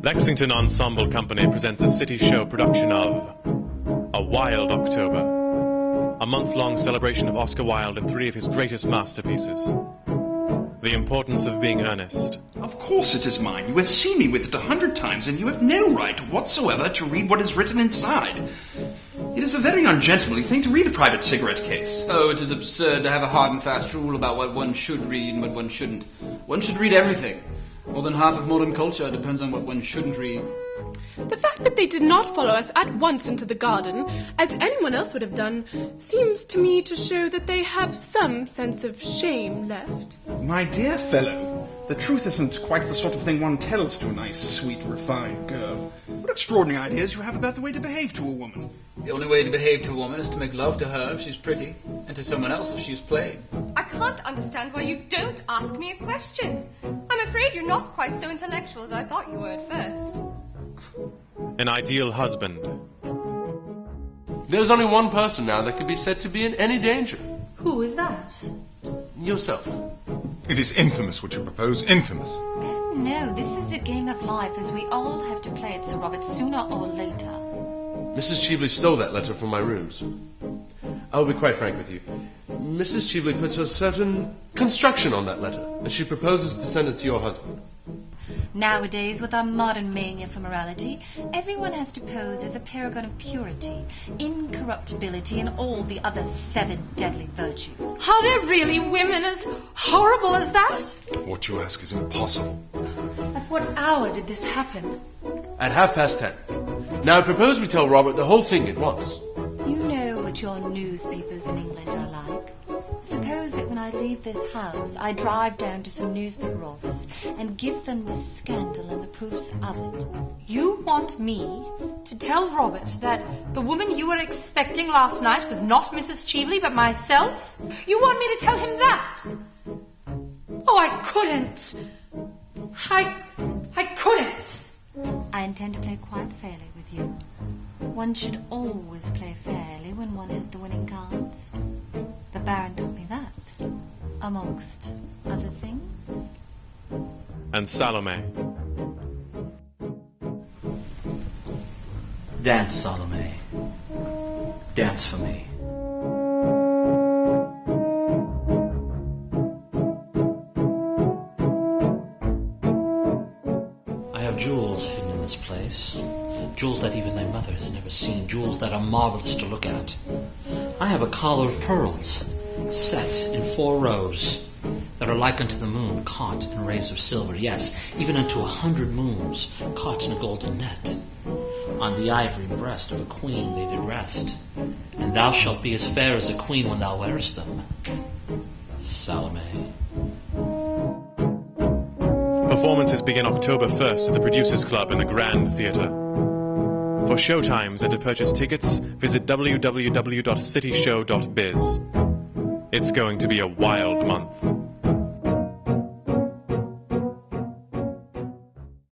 Lexington Ensemble Company presents a city show production of A Wilde October, a month-long celebration of Oscar Wilde and three of his greatest masterpieces. The Importance of Being Earnest. Of course it is mine. You have seen me with it 100 times, and you have no right whatsoever to read what is written inside. It is a very ungentlemanly thing to read a private cigarette case. Oh, it is absurd to have a hard and fast rule about what one should read and what one shouldn't. One should read everything. More than half of modern culture depends on what one shouldn't read. The fact that they did not follow us at once into the garden, as anyone else would have done, seems to me to show that they have some sense of shame left. My dear fellow, the truth isn't quite the sort of thing one tells to a nice, sweet, refined girl. What extraordinary ideas you have about the way to behave to a woman. The only way to behave to a woman is to make love to her if she's pretty, and to someone else if she's plain. I can't understand why you don't ask me a question. I'm afraid you're not quite so intellectual as I thought you were at first. An ideal husband. There's only one person now that could be said to be in any danger. Who is that? Yourself. It is infamous what you propose, infamous. Oh, no, this is the game of life, as we all have to play it, Sir Robert, sooner or later. Mrs. Cheveley stole that letter from my rooms. I'll be quite frank with you. Mrs. Cheveley puts a certain construction on that letter, and she proposes to send it to your husband. Nowadays, with our modern mania for morality, everyone has to pose as a paragon of purity, incorruptibility, and all the other 7 deadly virtues. Are there really women as horrible as that? What you ask is impossible. At what hour did this happen? At 10:30. Now I propose we tell Robert the whole thing at once. You know what your newspapers in England are like. Suppose that when I leave this house, I drive down to some newspaper office and give them this scandal and the proofs of it. You want me to tell Robert that the woman you were expecting last night was not Mrs. Cheveley but myself? You want me to tell him that? Oh, I couldn't. I couldn't. I intend to play quite fairly with you. One should always play fairly when one has the winning cards. The Baron taught me that, amongst other things. And Salomé. Dance, Salomé. Dance for me. I have jewels hidden in this place. Jewels that even thy mother has never seen. Jewels that are marvelous to look at. I have a collar of pearls, set in 4 rows, that are like unto the moon, caught in rays of silver. Yes, even unto 100 moons, caught in a golden net. On the ivory breast of a queen they did rest, and thou shalt be as fair as a queen when thou wearest them. Salomé. Performances begin October 1st at the Producers Club in the Grand Theatre. For showtimes and to purchase tickets, visit www.cityshow.biz. It's going to be a wild month.